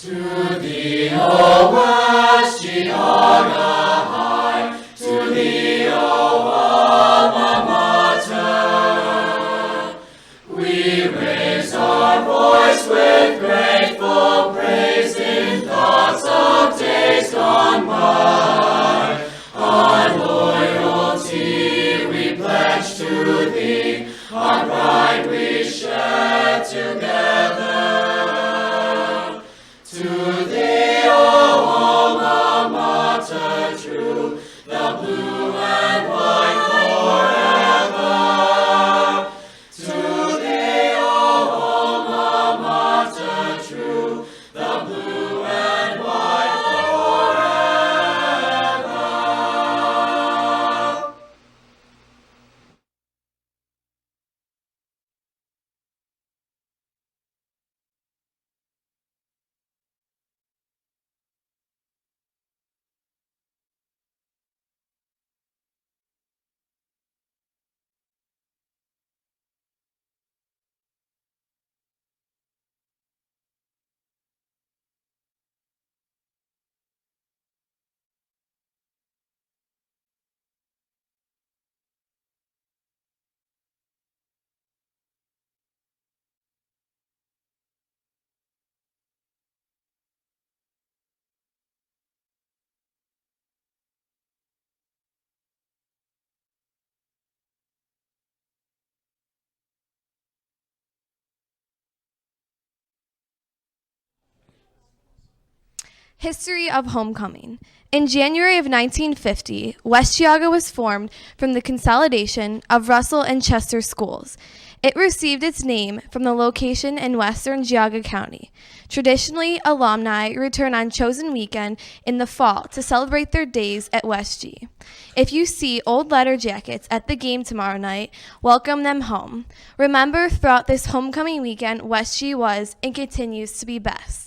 To thee, O West Geauga High, to thee, O alma mater, we raise our voice with grateful praise in thoughts of days gone by. Our loyalty we pledge to thee, our pride we share together. To thee, O alma mater true, the blue and white forever. To thee, O alma mater true, the blue and white forever. History of homecoming. In January of 1950, West Geauga was formed from the consolidation of Russell and Chester schools. It received its name from the location in western Geauga County. Traditionally, alumni return on chosen weekend in the fall to celebrate their days at West G. If you see old letter jackets at the game tomorrow night, welcome them home. Remember, throughout this homecoming weekend, West G was and continues to be best.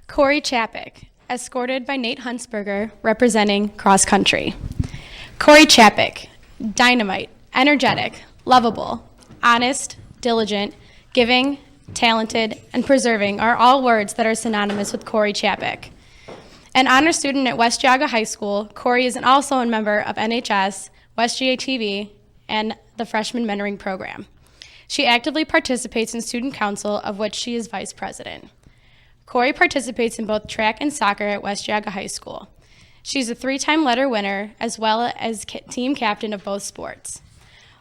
Corey Chapek, escorted by Nate Huntsberger, representing cross country. Corey Chapek, dynamite, energetic, lovable, honest, diligent, giving, talented, and preserving are all words that are synonymous with Corey Chapek. An honor student at West Geauga High School, Corey is also a member of NHS, West GATV, and the Freshman Mentoring Program. She actively participates in student council, of which she is vice president. Corey participates in both track and soccer at West Geauga High School. She's a 3-time letter winner, as well as team captain of both sports.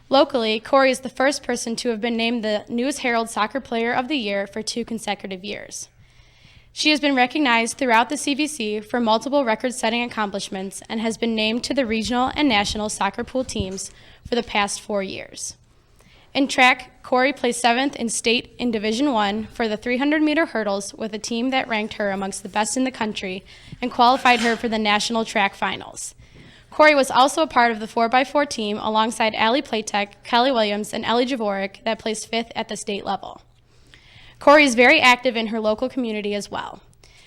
Locally, Corey is the first person to have been named the News Herald Soccer Player of the Year for 2 consecutive years. She has been recognized throughout the CVC for multiple record-setting accomplishments and has been named to the regional and national soccer pool teams for the past 4 years. In track, Corey placed 7th in state in Division I for the 300-meter hurdles with a team that ranked her amongst the best in the country and qualified her for the national track finals. Corey was also a part of the 4x4 team alongside Allie Platek, Kelly Williams, and Ellie Javorek that placed 5th at the state level. Corey is very active in her local community as well.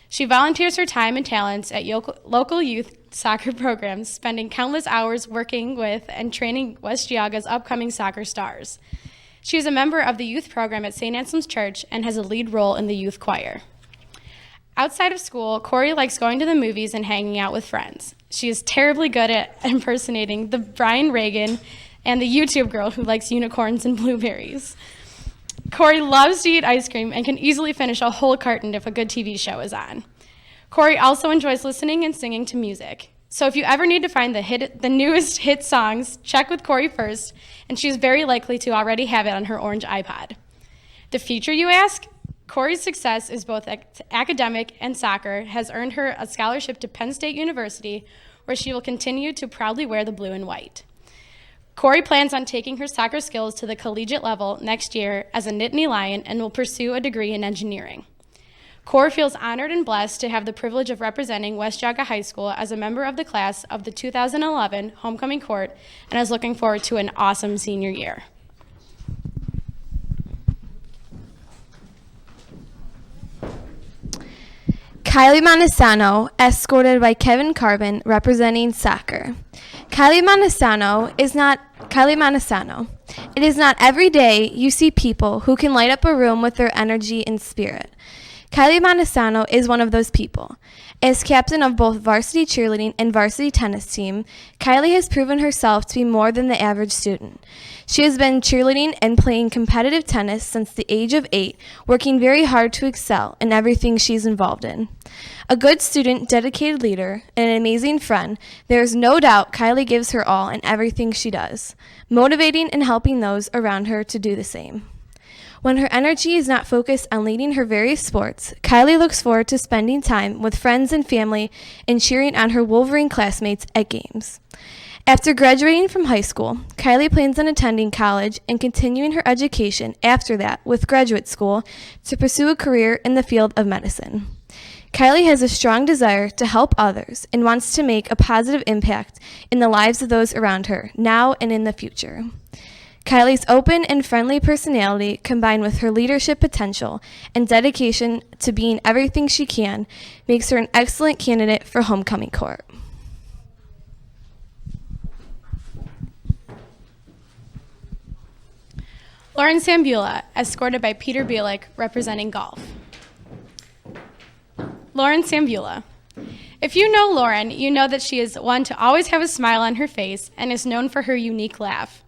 She volunteers her time and talents at local youth soccer programs, spending countless hours working with and training West Geauga's upcoming soccer stars. She is a member of the youth program at St. Anselm's Church and has a lead role in the youth choir. Outside of school, Corey likes going to the movies and hanging out with friends. She is terribly good at impersonating the Brian Reagan and the YouTube girl who likes unicorns and blueberries. Corey loves to eat ice cream and can easily finish a whole carton if a good TV show is on. Corey also enjoys listening and singing to music. So if you ever need to find the newest hit songs, check with Corey first, and she's very likely to already have it on her orange iPod. The future, you ask? Corey's success is both academic and soccer has earned her a scholarship to Penn State University, where she will continue to proudly wear the blue and white. Corey plans on taking her soccer skills to the collegiate level next year as a Nittany Lion and will pursue a degree in engineering. Corey feels honored and blessed to have the privilege of representing West Geauga High School as a member of the class of the 2011 Homecoming Court and is looking forward to an awesome senior year. Kylie Montesano, escorted by Kevin Carbon, representing soccer. Kylie Montesano is not Kylie Montesano. It is not every day you see people who can light up a room with their energy and spirit. Kylie Montesano is one of those people. As captain of both varsity cheerleading and varsity tennis team, Kylie has proven herself to be more than the average student. She has been cheerleading and playing competitive tennis since the age of 8, working very hard to excel in everything she's involved in. A good student, dedicated leader, and an amazing friend, there is no doubt Kylie gives her all in everything she does, motivating and helping those around her to do the same. When her energy is not focused on leading her various sports, Kylie looks forward to spending time with friends and family and cheering on her Wolverine classmates at games. After graduating from high school, Kylie plans on attending college and continuing her education after that with graduate school to pursue a career in the field of medicine. Kylie has a strong desire to help others and wants to make a positive impact in the lives of those around her, now and in the future. Kylie's open and friendly personality, combined with her leadership potential and dedication to being everything she can, makes her an excellent candidate for homecoming court. Lauren Sambula, escorted by Peter Bielik, representing golf. Lauren Sambula. If you know Lauren, you know that she is one to always have a smile on her face and is known for her unique laugh.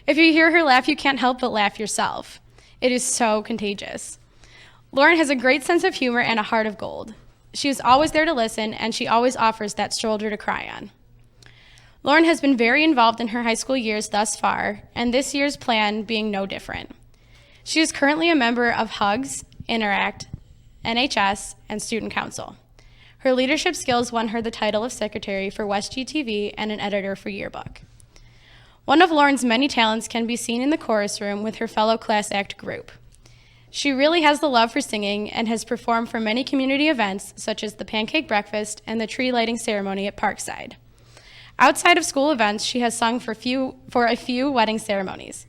If you hear her laugh, you can't help but laugh yourself. It is so contagious. Lauren has a great sense of humor and a heart of gold. She is always there to listen, and she always offers that shoulder to cry on. Lauren has been very involved in her high school years thus far, and this year's plan being no different. She is currently a member of HUGS, Interact, NHS, and Student Council. Her leadership skills won her the title of secretary for West GTV and an editor for Yearbook. One of Lauren's many talents can be seen in the chorus room with her fellow class act group. She really has the love for singing and has performed for many community events such as the pancake breakfast and the tree lighting ceremony at Parkside. Outside of school events, she has sung for a few wedding ceremonies.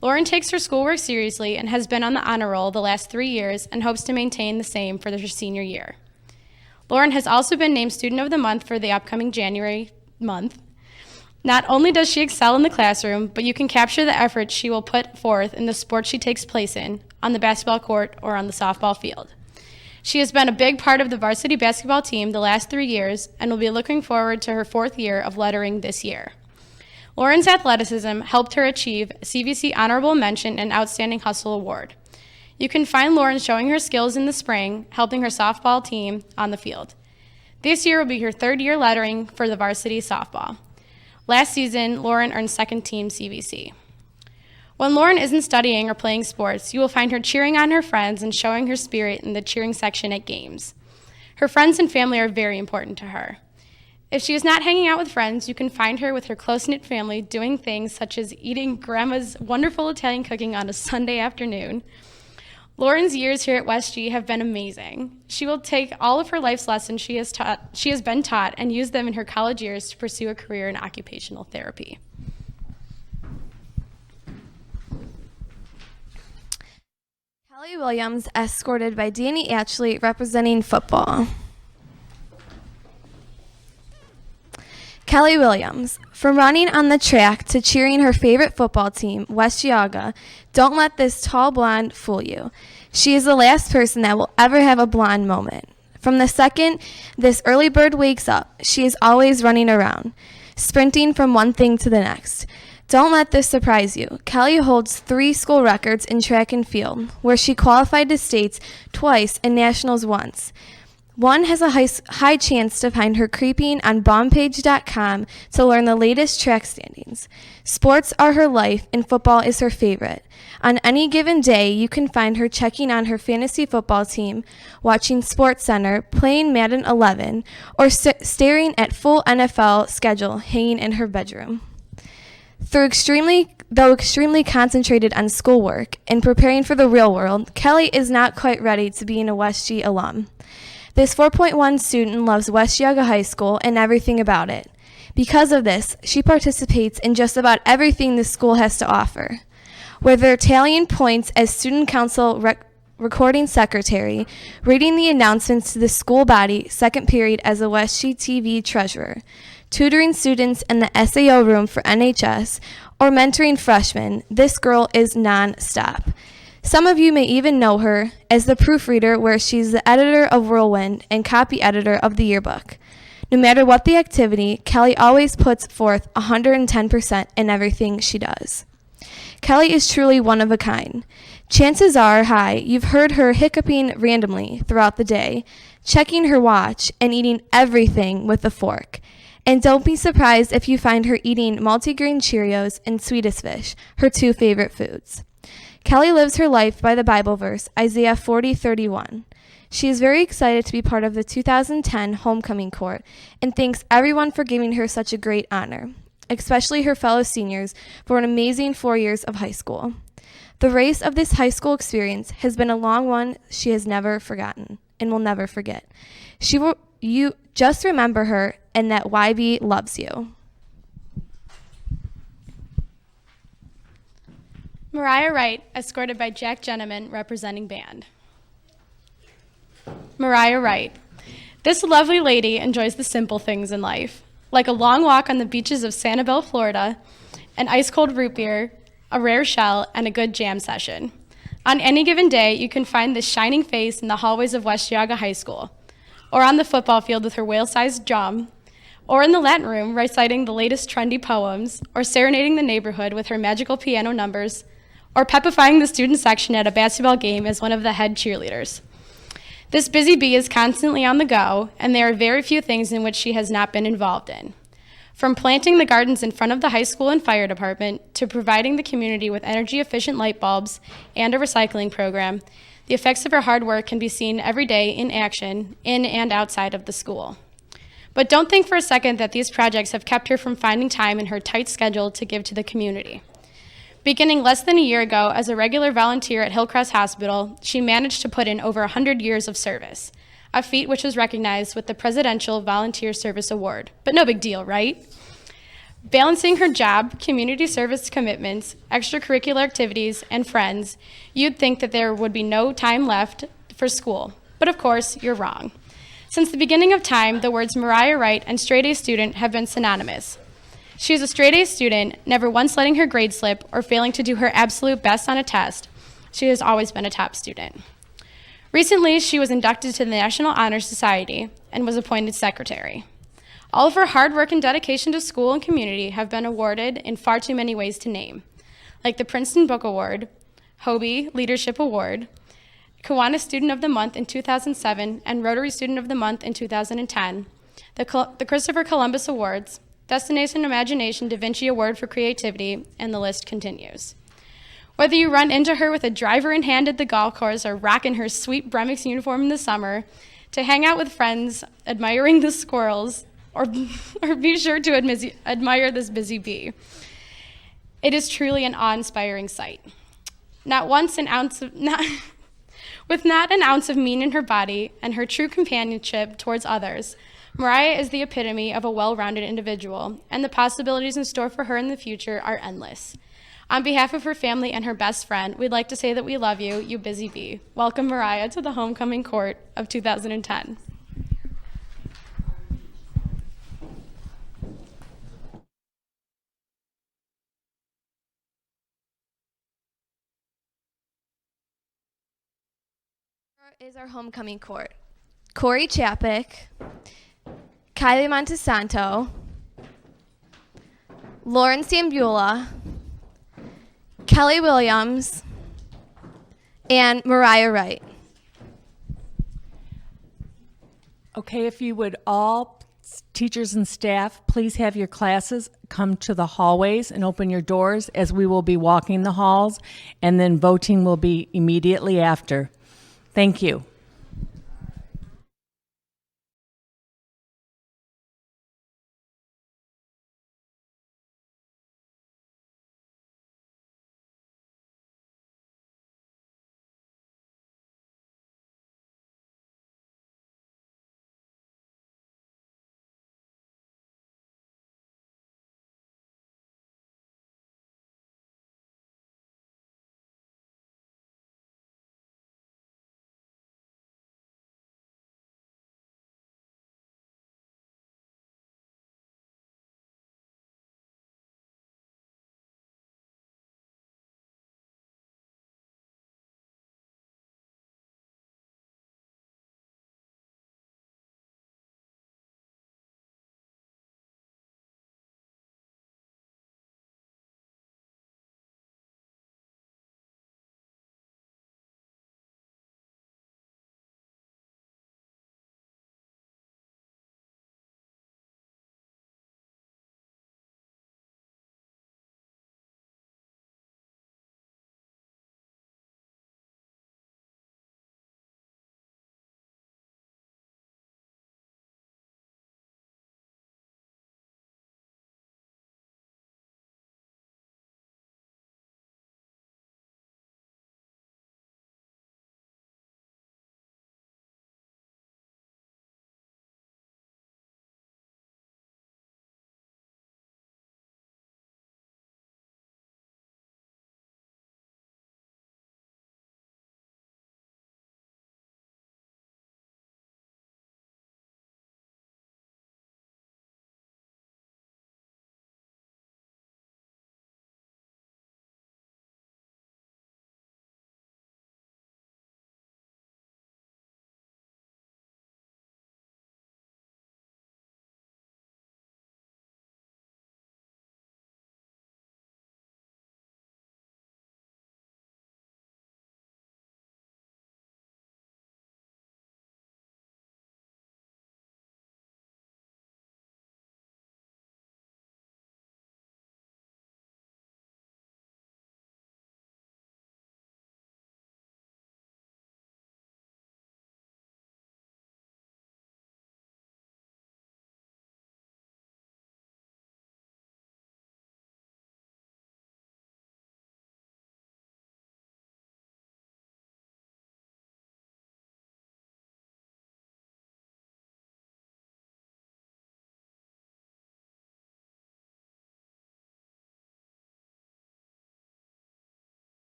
Lauren takes her schoolwork seriously and has been on the honor roll the last 3 years and hopes to maintain the same for her senior year. Lauren has also been named Student of the Month for the upcoming January month. Not only does she excel in the classroom, but you can capture the effort she will put forth in the sport she takes place in, on the basketball court or on the softball field. She has been a big part of the varsity basketball team the last 3 years and will be looking forward to her 4th year of lettering this year. Lauren's athleticism helped her achieve CVC Honorable Mention and Outstanding Hustle Award. You can find Lauren showing her skills in the spring, helping her softball team on the field. This year will be her 3rd year lettering for the varsity softball. Last season, Lauren earned 2nd team CVC. When Lauren isn't studying or playing sports, you will find her cheering on her friends and showing her spirit in the cheering section at games. Her friends and family are very important to her. If she is not hanging out with friends, you can find her with her close-knit family doing things such as eating Grandma's wonderful Italian cooking on a Sunday afternoon. Lauren's years here at West G have been amazing. She will take all of her life's lessons she has been taught and use them in her college years to pursue a career in occupational therapy. Kelly Williams, escorted by Danny Ashley, representing football. Kelly Williams, from running on the track to cheering her favorite football team, West Geauga, don't let this tall blonde fool you. She is the last person that will ever have a blonde moment. From the second this early bird wakes up, she is always running around, sprinting from one thing to the next. Don't let this surprise you. Kelly holds 3 school records in track and field, where she qualified to states twice and nationals once. One has a high chance to find her creeping on bombpage.com to learn the latest track standings. Sports are her life, and football is her favorite. On any given day, you can find her checking on her fantasy football team, watching SportsCenter, playing Madden 11, or staring at full NFL schedule hanging in her bedroom. Though extremely concentrated on schoolwork and preparing for the real world, Kelly is not quite ready to be a West G alum. This 4.1 student loves West Geauga High School and everything about it. Because of this, she participates in just about everything the school has to offer. Whether tallying points as student council recording secretary, reading the announcements to the school body second period as a West GTV treasurer, tutoring students in the SAO room for NHS, or mentoring freshmen, this girl is non-stop. Some of you may even know her as the proofreader, where she's the editor of Whirlwind and copy editor of the yearbook. No matter what the activity, Kelly always puts forth 110% in everything she does. Kelly is truly one of a kind. Chances are high you've heard her hiccuping randomly throughout the day, checking her watch, and eating everything with a fork. And don't be surprised if you find her eating multigrain Cheerios and Swedish Fish, her two favorite foods. Kelly lives her life by the Bible verse, Isaiah 40:31. She is very excited to be part of the 2010 Homecoming Court and thanks everyone for giving her such a great honor, especially her fellow seniors for an amazing 4 years of high school. The race of this high school experience has been a long one she has never forgotten and will never forget. You just remember her and that YB loves you. Mariah Wright, escorted by Jack Jenneman, representing band. Mariah Wright. This lovely lady enjoys the simple things in life, like a long walk on the beaches of Sanibel, Florida, an ice-cold root beer, a rare shell, and a good jam session. On any given day, you can find this shining face in the hallways of West Geauga High School, or on the football field with her whale-sized drum, or in the Latin room reciting the latest trendy poems, or serenading the neighborhood with her magical piano numbers, or pepifying the student section at a basketball game as one of the head cheerleaders. This busy bee is constantly on the go, and there are very few things in which she has not been involved in. From planting the gardens in front of the high school and fire department to providing the community with energy-efficient light bulbs and a recycling program, the effects of her hard work can be seen every day in action, in and outside of the school. But don't think for a second that these projects have kept her from finding time in her tight schedule to give to the community. Beginning less than a year ago as a regular volunteer at Hillcrest Hospital, she managed to put in over 100 years of service, a feat which was recognized with the Presidential Volunteer Service Award. But no big deal, right? Balancing her job, community service commitments, extracurricular activities, and friends, you'd think that there would be no time left for school. But of course, you're wrong. Since the beginning of time, the words Mariah Wright and straight A student have been synonymous. She is a straight A student, never once letting her grade slip or failing to do her absolute best on a test. She has always been a top student. Recently, she was inducted to the National Honor Society and was appointed secretary. All of her hard work and dedication to school and community have been awarded in far too many ways to name, like the Princeton Book Award, Hobie Leadership Award, Kiwanis Student of the Month in 2007 and Rotary Student of the Month in 2010, the Christopher Columbus Awards, Destination Imagination Da Vinci Award for Creativity, and the list continues. Whether you run into her with a driver in hand at the golf course or rocking her sweet Bremix uniform in the summer, to hang out with friends, admiring the squirrels, or be sure to admire this busy bee. It is truly an awe-inspiring sight. With not an ounce of mean in her body and her true companionship towards others, Mariah is the epitome of a well-rounded individual, and the possibilities in store for her in the future are endless. On behalf of her family and her best friend, we'd like to say that we love you, you busy bee. Welcome, Mariah, to the Homecoming Court of 2010. Is our homecoming court. Corey Chapek, Kylie Montesanto, Lauren Stambula, Kelly Williams, and Mariah Wright. Okay, if you would all, teachers and staff, please have your classes come to the hallways and open your doors as we will be walking the halls, and then voting will be immediately after. Thank you.